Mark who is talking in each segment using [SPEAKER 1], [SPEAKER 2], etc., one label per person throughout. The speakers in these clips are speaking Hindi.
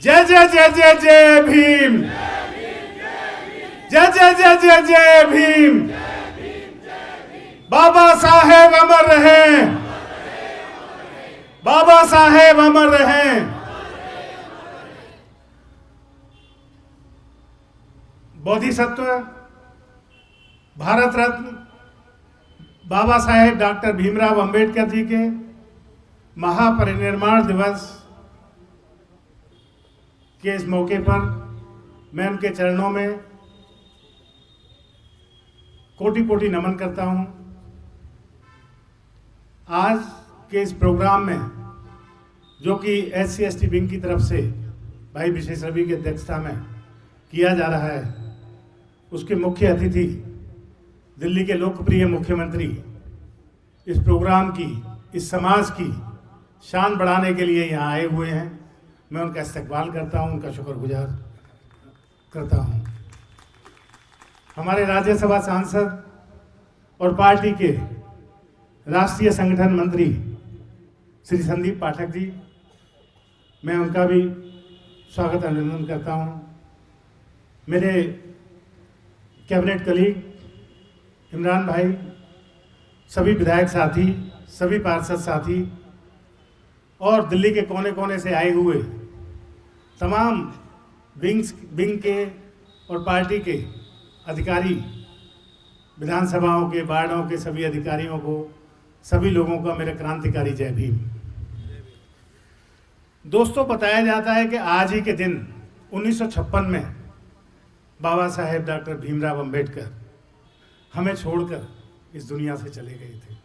[SPEAKER 1] जय जय जय जय जय भीम, जय जय जय जय जय भीम। बाबा साहेब अमर रहें, बाबा साहेब अमर रहें। बोधिसत्व भारत रत्न बाबा साहेब डॉक्टर भीमराव अंबेडकर जी के महापरिनिर्वाण दिवस के इस मौके पर मैं उनके चरणों में कोटि कोटि नमन करता हूं। आज के इस प्रोग्राम में जो कि SC/ST विंग की तरफ से भाई विशेष रवि की अध्यक्षता में किया जा रहा है, उसके मुख्य अतिथि दिल्ली के लोकप्रिय मुख्यमंत्री इस प्रोग्राम की, इस समाज की शान बढ़ाने के लिए यहाँ आए हुए हैं। मैं उनका इस्तकबाल करता हूँ, उनका शुक्रगुजार करता हूँ। हमारे राज्यसभा सांसद और पार्टी के राष्ट्रीय संगठन मंत्री श्री संदीप पाठक जी, मैं उनका भी स्वागत अभिनंदन करता हूँ। मेरे कैबिनेट कलीग इमरान भाई, सभी विधायक साथी, सभी पार्षद साथी और दिल्ली के कोने कोने से आए हुए तमाम विंग के और पार्टी के अधिकारी, विधानसभाओं के, वार्डों के सभी अधिकारियों को, सभी लोगों का मेरा क्रांतिकारी जय भीम। दोस्तों, बताया जाता है कि आज ही के दिन 1956 में बाबा साहेब डॉक्टर भीमराव अंबेडकर हमें छोड़कर इस दुनिया से चले गए थे।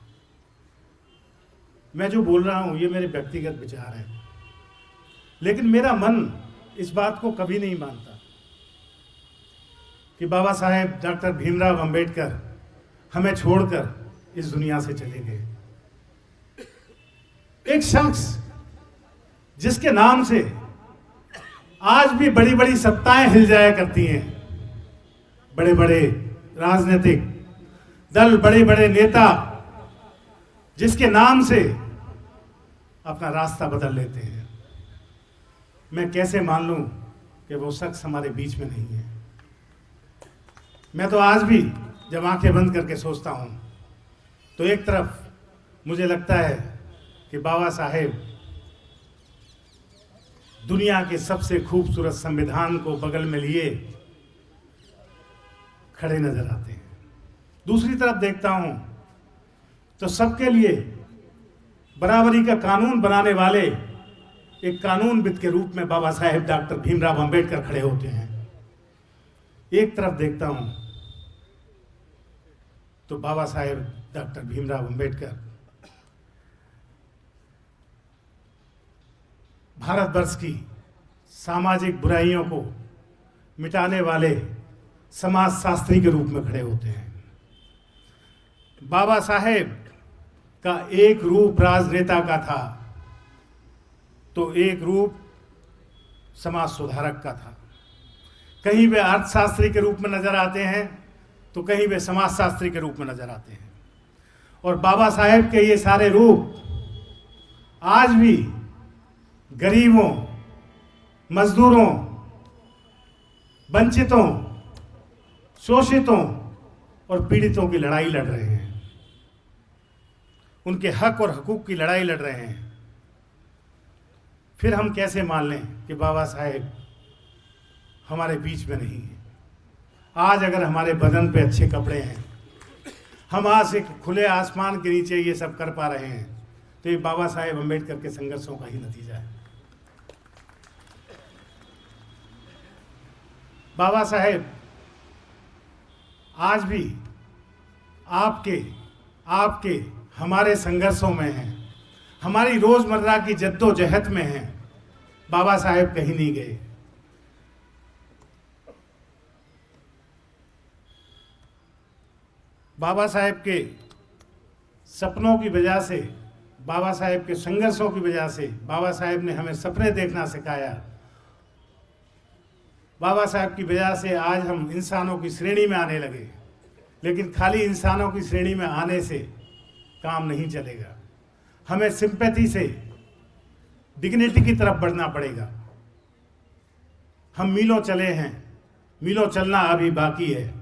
[SPEAKER 1] मैं जो बोल रहा हूं ये मेरे व्यक्तिगत विचार हैं, लेकिन मेरा मन इस बात को कभी नहीं मानता कि बाबा साहेब डॉक्टर भीमराव अंबेडकर हमें छोड़कर इस दुनिया से चले गए। एक शख्स जिसके नाम से आज भी बड़ी बड़ी सत्ताएं हिल जाया करती हैं, बड़े बड़े राजनीतिक दल, बड़े बड़े नेता जिसके नाम से अपना रास्ता बदल लेते हैं। मैं कैसे मान लूं कि वो शख्स हमारे बीच में नहीं है। मैं तो आज भी जब आंखें बंद करके सोचता हूं तो एक तरफ मुझे लगता है कि बाबा साहेब दुनिया के सबसे खूबसूरत संविधान को बगल में लिए खड़े नजर आते हैं। दूसरी तरफ देखता हूं तो सबके लिए बराबरी का कानून बनाने वाले एक कानूनविद के रूप में बाबा साहेब डॉक्टर भीमराव अंबेडकर खड़े होते हैं। एक तरफ देखता हूं तो बाबा साहेब डॉक्टर भीमराव अंबेडकर भारतवर्ष की सामाजिक बुराइयों को मिटाने वाले समाजशास्त्री के रूप में खड़े होते हैं। बाबा साहेब का एक रूप राजनेता का था तो एक रूप समाज सुधारक का था। कहीं वे अर्थशास्त्री के रूप में नजर आते हैं तो कहीं वे समाजशास्त्री के रूप में नजर आते हैं। और बाबा साहेब के ये सारे रूप आज भी गरीबों, मजदूरों, वंचितों, शोषितों और पीड़ितों की लड़ाई लड़ रहे हैं, उनके हक और हकूक की लड़ाई लड़ रहे हैं। फिर हम कैसे मान लें कि बाबा साहेब हमारे बीच में नहीं है। आज अगर हमारे बदन पे अच्छे कपड़े हैं, हम आज एक खुले आसमान के नीचे ये सब कर पा रहे हैं, तो ये बाबा साहेब अंबेडकर के संघर्षों का ही नतीजा है। बाबा साहेब आज भी आपके हमारे संघर्षों में हैं, हमारी रोजमर्रा की जद्दोजहद में हैं। बाबा साहेब कहीं नहीं गए। बाबा साहेब के सपनों की वजह से, बाबा साहेब के संघर्षों की वजह से बाबा साहेब ने हमें सपने देखना सिखाया। बाबा साहेब की वजह से आज हम इंसानों की श्रेणी में आने लगे। लेकिन खाली इंसानों की श्रेणी में आने से काम नहीं चलेगा, हमें सिंपैथी से डिग्निटी की तरफ बढ़ना पड़ेगा। हम मीलों चले हैं, मीलों चलना अभी बाकी है।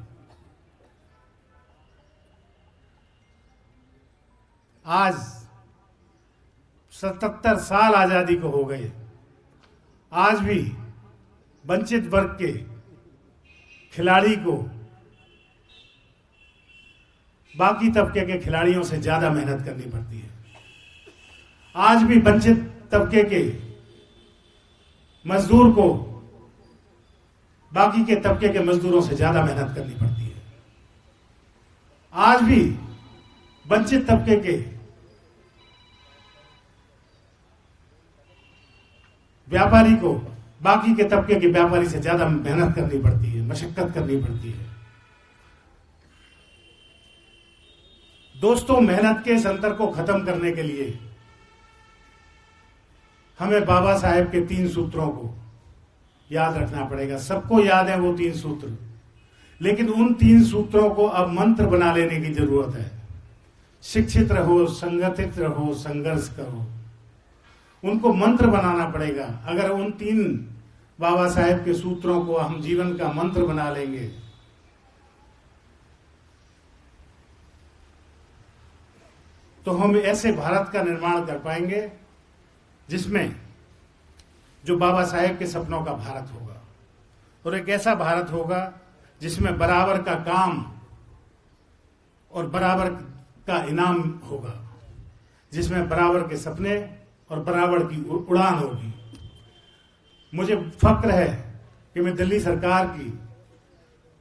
[SPEAKER 1] आज 77 साल आजादी को हो गए, आज भी वंचित वर्ग के खिलाड़ी को बाकी तबके के खिलाड़ियों से ज्यादा मेहनत करनी पड़ती है। आज भी वंचित तबके के मजदूर को बाकी के तबके के मजदूरों से ज्यादा मेहनत करनी पड़ती है। आज भी वंचित तबके के व्यापारी को बाकी के तबके के व्यापारी से ज्यादा मेहनत करनी पड़ती है, मशक्कत करनी पड़ती है। दोस्तों, मेहनत के इस अंतर को खत्म करने के लिए हमें बाबा साहेब के 3 सूत्रों को याद रखना पड़ेगा। सबको याद है वो 3 सूत्र, लेकिन उन 3 सूत्रों को अब मंत्र बना लेने की जरूरत है। शिक्षित रहो, संगठित रहो, संघर्ष करो, उनको मंत्र बनाना पड़ेगा। अगर उन 3 बाबा साहेब के सूत्रों को हम जीवन का मंत्र बना लेंगे तो हम ऐसे भारत का निर्माण कर पाएंगे जिसमें जो बाबा साहेब के सपनों का भारत होगा, और एक ऐसा भारत होगा जिसमें बराबर का काम और बराबर का इनाम होगा, जिसमें बराबर के सपने और बराबर की उड़ान होगी। मुझे फक्र है कि मैं दिल्ली सरकार की,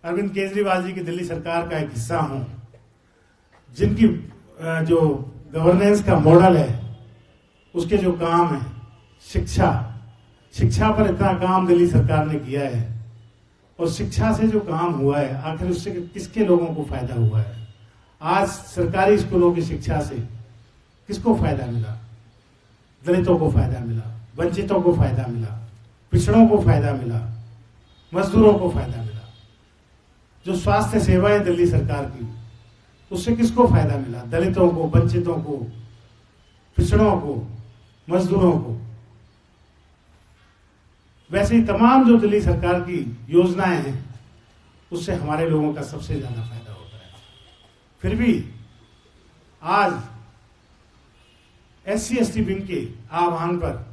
[SPEAKER 1] अरविंद केजरीवाल जी की दिल्ली सरकार का एक हिस्सा हूं, जिनकी जो गवर्नेंस का मॉडल है, उसके जो काम है, शिक्षा पर इतना काम दिल्ली सरकार ने किया है, और शिक्षा से जो काम हुआ है आखिर उससे किसके लोगों को फायदा हुआ है? आज सरकारी स्कूलों की शिक्षा से किसको फायदा मिला? दलितों को फायदा मिला, वंचितों को फायदा मिला, पिछड़ों को फायदा मिला, मजदूरों को फायदा मिला। जो स्वास्थ्य सेवाएं दिल्ली सरकार की, उससे किसको फायदा मिला? दलितों को, वंचितों को, पिछड़ों को, मजदूरों को। वैसे ही तमाम जो दिल्ली सरकार की योजनाएं हैं, उससे हमारे लोगों का सबसे ज्यादा फायदा होता है। फिर भी आज SC/ST विंग के आह्वान पर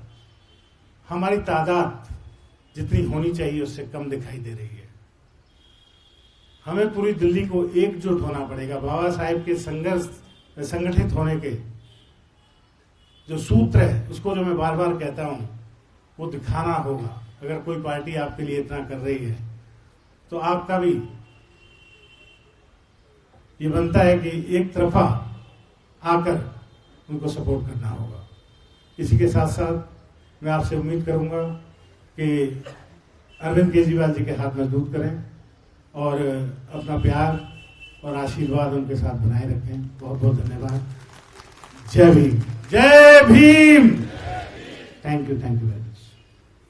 [SPEAKER 1] हमारी तादाद जितनी होनी चाहिए उससे कम दिखाई दे रही है। हमें पूरी दिल्ली को एकजुट होना पड़ेगा। बाबा साहेब के संगठित होने के जो सूत्र है, उसको जो मैं बार बार कहता हूं, वो दिखाना होगा। अगर कोई पार्टी आपके लिए इतना कर रही है तो आपका भी ये बनता है कि एक तरफा आकर उनको सपोर्ट करना होगा। इसी के साथ साथ मैं आपसे उम्मीद करूंगा कि अरविंद केजरीवाल जी के हाथ मजबूत करें और अपना प्यार और आशीर्वाद उनके साथ बनाए रखें। बहुत बहुत धन्यवाद। जय भीम, जय Bhim. Thank you very much.